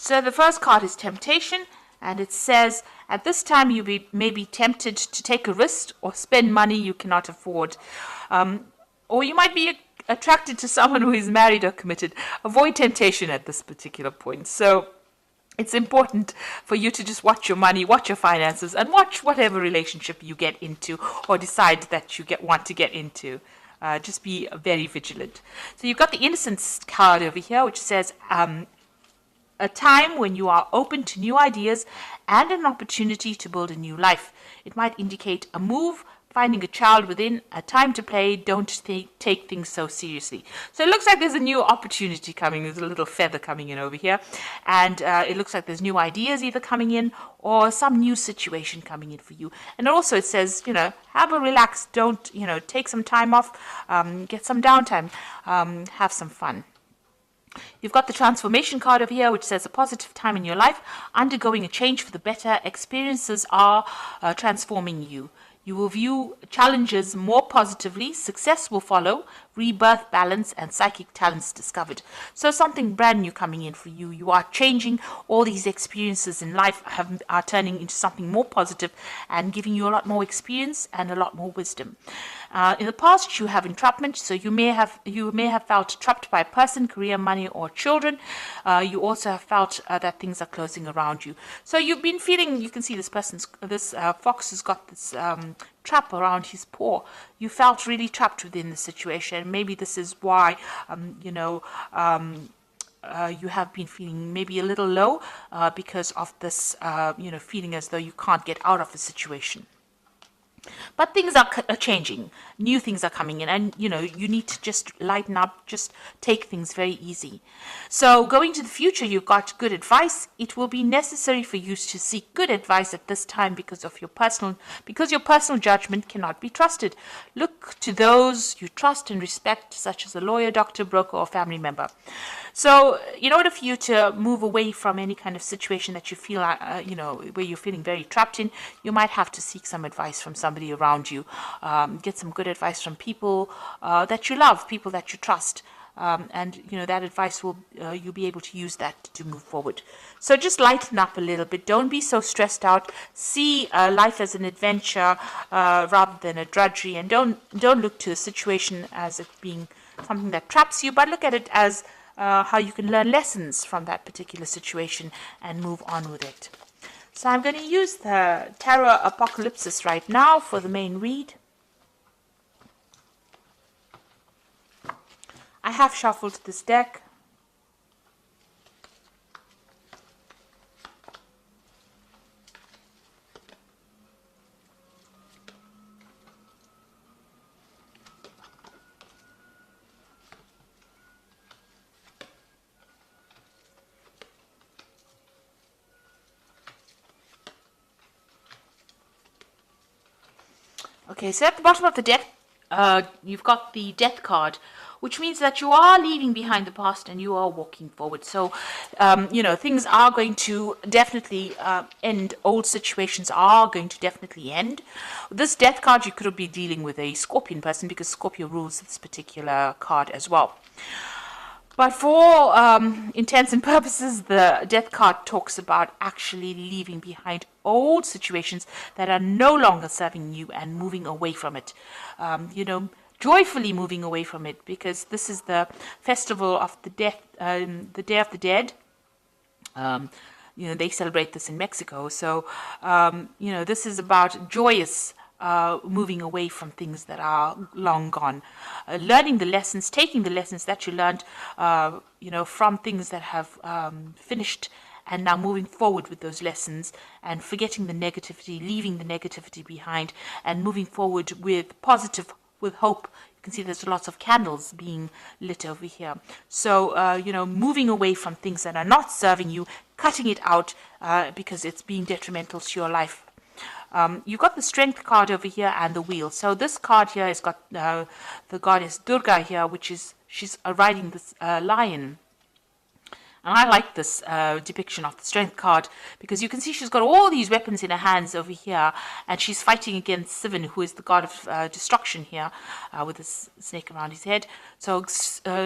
So the first card is temptation, and it says, at this time you may be tempted to take a risk or spend money you cannot afford. Or you might be attracted to someone who is married or committed. Avoid temptation at this particular point. So it's important for you to just watch your money, watch your finances, and watch whatever relationship you get into or decide that you want to get into. Just be very vigilant. So you've got the innocence card over here, which says a time when you are open to new ideas and an opportunity to build a new life. It might indicate a move, finding a child within, a time to play. Don't take things so seriously. So it looks like there's a new opportunity coming. There's a little feather coming in over here. And it looks like there's new ideas either coming in or some new situation coming in for you. And also it says, have a relax. Don't, take some time off, get some downtime, have some fun. You've got the transformation card over here, which says a positive time in your life, undergoing a change for the better. Experiences are transforming you. You will view challenges more positively. Success will follow. Rebirth, balance, and psychic talents discovered. So something brand new coming in for you. You are changing. All these experiences in life are turning into something more positive and giving you a lot more experience and a lot more wisdom. In the past, you have entrapment, so you may have felt trapped by a person, career, money, or children. You also have felt that things are closing around you. So you've been feeling. You can see this fox has got this trap around his paw. You felt really trapped within the situation. Maybe this is why you have been feeling maybe a little low because of this feeling as though you can't get out of the situation. But things are changing. New things are coming in, and you need to just lighten up, just take things very easy. So going to the future, you've got good advice. It will be necessary for you to seek good advice at this time because your personal judgment cannot be trusted. Look to those you trust and respect, such as a lawyer, doctor, broker, or family member. So in order for you to move away from any kind of situation that you feel where you're feeling very trapped in, you might have to seek some advice from somebody around you. Get some good advice from people that you love, people that you trust. And that advice you'll be able to use that to move forward. So just lighten up a little bit. Don't be so stressed out. See life as an adventure rather than a drudgery, and don't look to the situation as it being something that traps you, but look at it as how you can learn lessons from that particular situation and move on with it. So I'm going to use the Tarot Apocalypsis right now for the main read. I have shuffled this deck. Okay, so at the bottom of the deck, you've got the Death card, which means that you are leaving behind the past and you are walking forward. So, things are going to definitely end. Old situations are going to definitely end. This Death card, you could be dealing with a Scorpion person because Scorpio rules this particular card as well. But for intents and purposes, the Death card talks about actually leaving behind old situations that are no longer serving you and moving away from it. Joyfully moving away from it, because this is the festival of the death, the Day of the Dead. They celebrate this in Mexico. So, this is about joyous moving away from things that are long gone, learning the lessons, taking the lessons that you learned, from things that have finished, and now moving forward with those lessons and forgetting the negativity, leaving the negativity behind, and moving forward with with hope. You can see there's lots of candles being lit over here. So, moving away from things that are not serving you, cutting it out because it's being detrimental to your life. You've got the Strength card over here and the Wheel. So this card here has got the goddess Durga here, she's riding this lion. And I like this depiction of the Strength card because you can see she's got all these weapons in her hands over here, and she's fighting against Sivan, who is the god of destruction here, with this snake around his head. So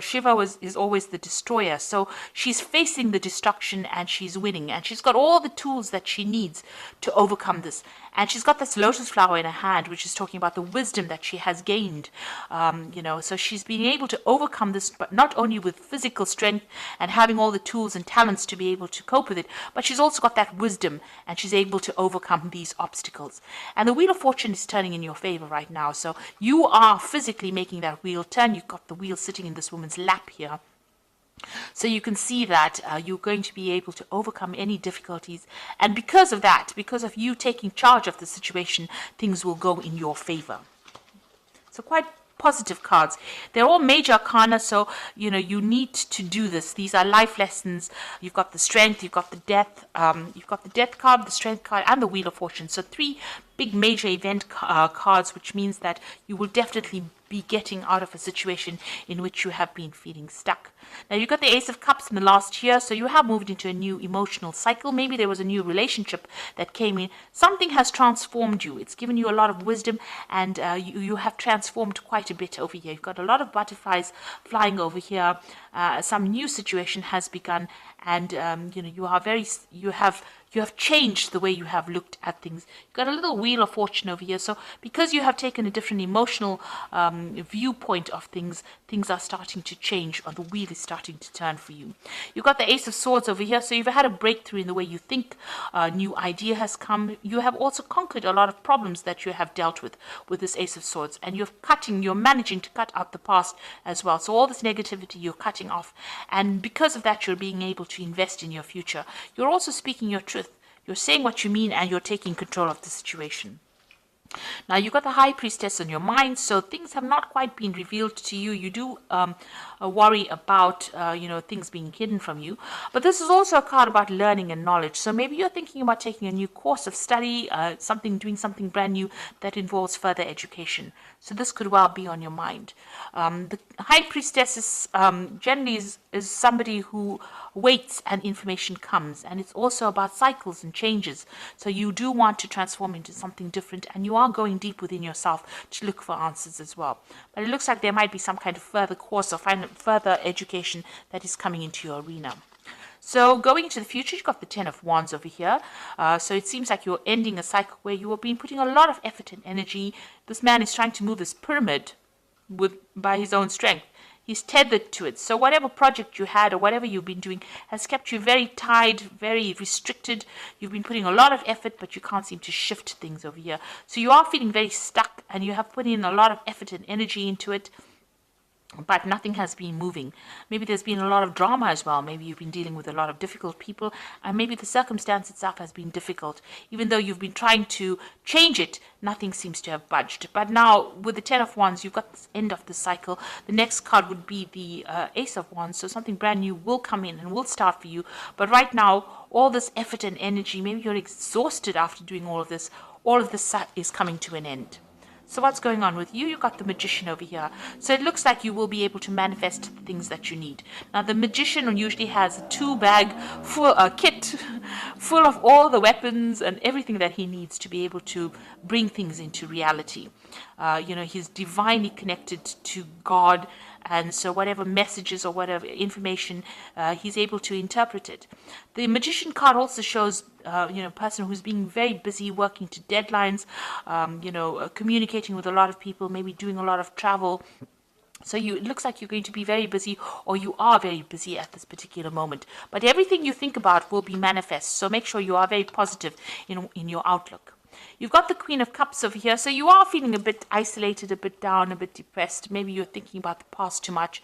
Shiva is always the destroyer. So she's facing the destruction and she's winning, and she's got all the tools that she needs to overcome this. And she's got this lotus flower in her hand, which is talking about the wisdom that she has gained. So she's being able to overcome this, but not only with physical strength and having all the tools and talents to be able to cope with it, but she's also got that wisdom, and she's able to overcome these obstacles. And the Wheel of Fortune is turning in your favor right now. So you are physically making that wheel turn. You've got the wheel sitting in this woman's lap here. So you can see that you're going to be able to overcome any difficulties. And because of that, because of you taking charge of the situation, things will go in your favor. So quite positive cards. They're all major arcana, so you need to do this. These are life lessons. You've got the strength, you've got the death, you've got the death card, the strength card, and the Wheel of Fortune. So 3 big major event cards, which means that you will definitely be getting out of a situation in which you have been feeling stuck. Now you've got the Ace of Cups in the last year, so you have moved into a new emotional cycle. Maybe there was a new relationship that came in. Something has transformed you. It's given you a lot of wisdom, and you have transformed quite a bit over here. You've got a lot of butterflies flying over here. Some new situation has begun, and you have changed the way you have looked at things. You've got a little Wheel of Fortune over here. So because you have taken a different emotional viewpoint of things, things are starting to change, or the wheel is starting to turn for you. You've got the Ace of Swords over here. So you've had a breakthrough in the way you think. A new idea has come. You have also conquered a lot of problems that you have dealt with this Ace of Swords. And you're managing to cut out the past as well. So all this negativity you're cutting off. And because of that, you're being able to invest in your future. You're also speaking your truth. You're saying what you mean, and you're taking control of the situation. Now, you've got the High Priestess on your mind, so things have not quite been revealed to you. You do worry about, things being hidden from you. But this is also a card about learning and knowledge. So maybe you're thinking about taking a new course of study, doing something brand new that involves further education. So this could well be on your mind. The High Priestess is generally is somebody who waits and information comes. And it's also about cycles and changes. So you do want to transform into something different, and you are going deep within yourself to look for answers as well. But it looks like there might be some kind of further course or further education that is coming into your arena. So going into the future, you've got the Ten of Wands over here. So it seems like you're ending a cycle where you have been putting a lot of effort and energy. This man is trying to move this pyramid by his own strength. He's tethered to it. So whatever project you had or whatever you've been doing has kept you very tied, very restricted. You've been putting a lot of effort, but you can't seem to shift things over here. So you are feeling very stuck, and you have put in a lot of effort and energy into it, but nothing has been moving. Maybe there's been a lot of drama as well. Maybe you've been dealing with a lot of difficult people, and maybe the circumstance itself has been difficult. Even though you've been trying to change it, nothing seems to have budged. But now, with the Ten of Wands, you've got this end of the cycle. The next card would be the Ace of Wands, so something brand new will come in and will start for you. But right now, all this effort and energy, maybe you're exhausted after doing all of this is coming to an end. So what's going on with you? You've got the Magician over here. So it looks like you will be able to manifest the things that you need. Now, the Magician usually has a kit full of all the weapons and everything that he needs to be able to bring things into reality. He's divinely connected to God, and so whatever messages or whatever information, he's able to interpret it. The Magician card also shows, a person who's being very busy working to deadlines, communicating with a lot of people, maybe doing a lot of travel. So it looks like you're going to be very busy, or you are very busy at this particular moment. But everything you think about will be manifest. So make sure you are very positive in your outlook. You've got the Queen of Cups over here, so you are feeling a bit isolated, a bit down, a bit depressed. Maybe you're thinking about the past too much.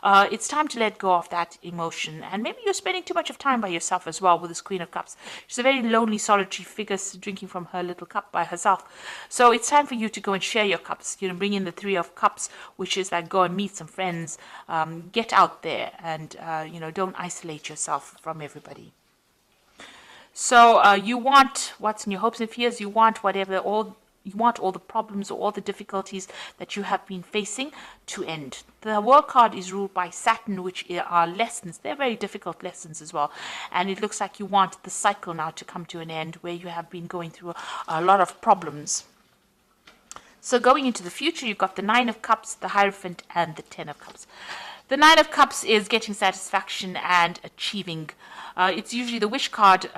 It's time to let go of that emotion, and maybe you're spending too much of time by yourself as well with this Queen of Cups. She's a very lonely, solitary figure drinking from her little cup by herself. So it's time for you to go and share your cups. Bring in the Three of Cups, which is like go and meet some friends, get out there, and don't isolate yourself from everybody. So you want what's in your hopes and fears. You want whatever, all you want all the problems or all the difficulties that you have been facing to end. The World card is ruled by Saturn, which are lessons. They're very difficult lessons as well. And it looks like you want the cycle now to come to an end where you have been going through a lot of problems. So going into the future, you've got the Nine of Cups, the Hierophant, and the Ten of Cups. The Nine of Cups is getting satisfaction and achieving. It's usually the wish card,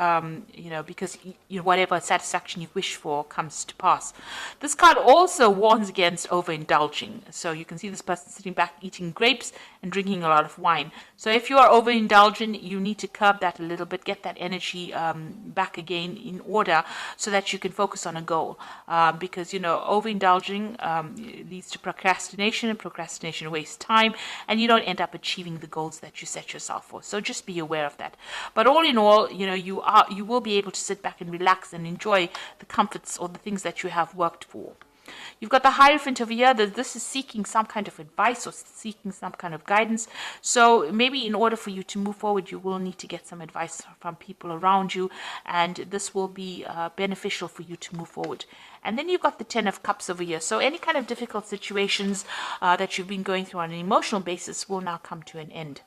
because whatever satisfaction you wish for comes to pass. This card also warns against overindulging. So you can see this person sitting back eating grapes and drinking a lot of wine. So if you are overindulgent, you need to curb that a little bit, get that energy back again in order so that you can focus on a goal. Because, overindulging leads to procrastination, and procrastination wastes time, and you don't end up achieving the goals that you set yourself for. So just be aware of that. But all in all, you will be able to sit back and relax and enjoy the comforts or the things that you have worked for. You've got the Hierophant over here. This is seeking some kind of advice or seeking some kind of guidance. So maybe in order for you to move forward, you will need to get some advice from people around you, and this will be beneficial for you to move forward. And then you've got the Ten of Cups over here. So any kind of difficult situations that you've been going through on an emotional basis will now come to an end.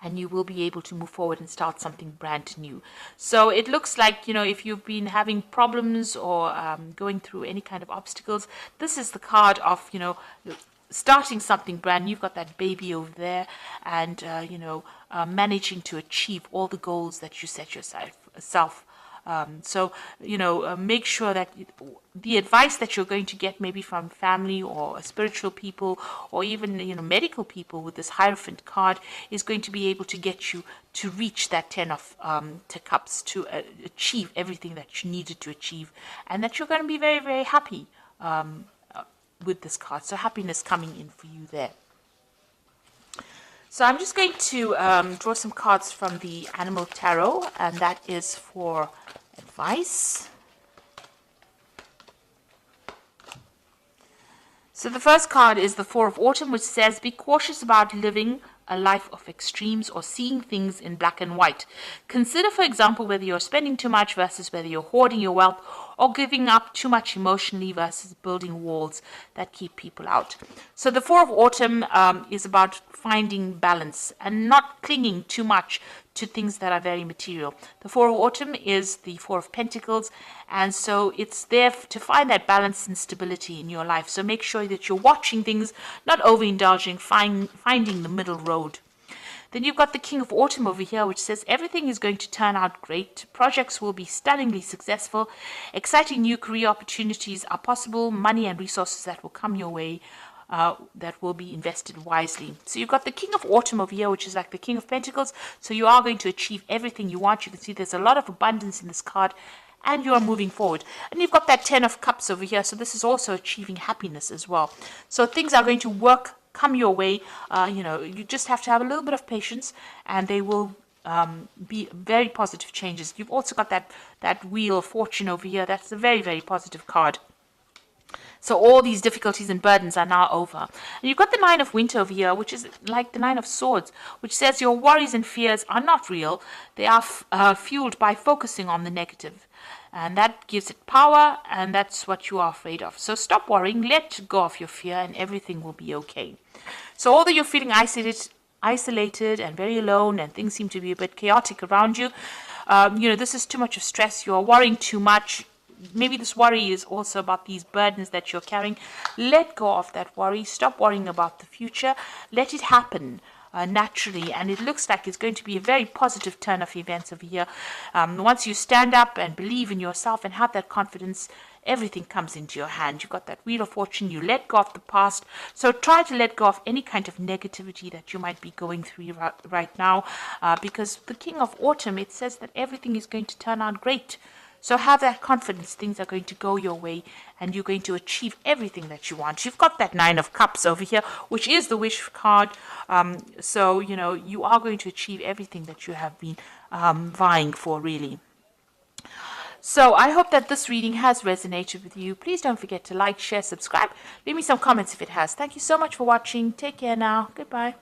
And you will be able to move forward and start something brand new. So it looks like, if you've been having problems or going through any kind of obstacles, this is the card of, starting something brand new. You've got that baby over there and, managing to achieve all the goals that you set yourself. Make sure that the advice that you're going to get maybe from family or spiritual people or even, medical people with this Hierophant card is going to be able to get you to reach that Ten of Cups, to achieve everything that you needed to achieve, and that you're going to be very, very happy with this card. So happiness coming in for you there. So I'm just going to draw some cards from the Animal Tarot, and that is for advice. So the first card is the Four of Autumn, which says, be cautious about living a life of extremes or seeing things in black and white. Consider, for example, whether you're spending too much versus whether you're hoarding your wealth, or giving up too much emotionally versus building walls that keep people out. So the Four of Autumn is about finding balance and not clinging too much to things that are very material. The Four of Autumn is the Four of Pentacles, and so it's there to find that balance and stability in your life. So make sure that you're watching things, not overindulging, finding the middle road. Then you've got the King of Autumn over here, which says everything is going to turn out great. Projects will be stunningly successful. Exciting new career opportunities are possible. Money and resources that will come your way that will be invested wisely. So you've got the King of Autumn over here, which is like the King of Pentacles. So you are going to achieve everything you want. You can see there's a lot of abundance in this card, and you are moving forward. And you've got that Ten of Cups over here. So this is also achieving happiness as well. So things are going to come your way. You just have to have a little bit of patience, and they will be very positive changes. You've also got that Wheel of Fortune over here. That's a very, very positive card. So all these difficulties and burdens are now over. And you've got the Nine of Winter over here, which is like the Nine of Swords, which says your worries and fears are not real. They are fueled by focusing on the negative. And that gives it power, and that's what you are afraid of. So stop worrying, let go of your fear, and everything will be okay. So although you're feeling isolated and very alone, and things seem to be a bit chaotic around you, this is too much of stress. You're worrying too much. Maybe this worry is also about these burdens that you're carrying. Let go of that worry. Stop worrying about the future. Let it happen naturally, and it looks like it's going to be a very positive turn of events over here. Once you stand up and believe in yourself and have that confidence, everything comes into your hand. You've got that Wheel of Fortune. You let go of the past. So try to let go of any kind of negativity that you might be going through right now, because the King of Autumn, it says that everything is going to turn out great. So have that confidence. Things are going to go your way, and you're going to achieve everything that you want. You've got that Nine of Cups over here, which is the wish card. So, you are going to achieve everything that you have been vying for, really. So I hope that this reading has resonated with you. Please don't forget to like, share, subscribe. Leave me some comments if it has. Thank you so much for watching. Take care now. Goodbye.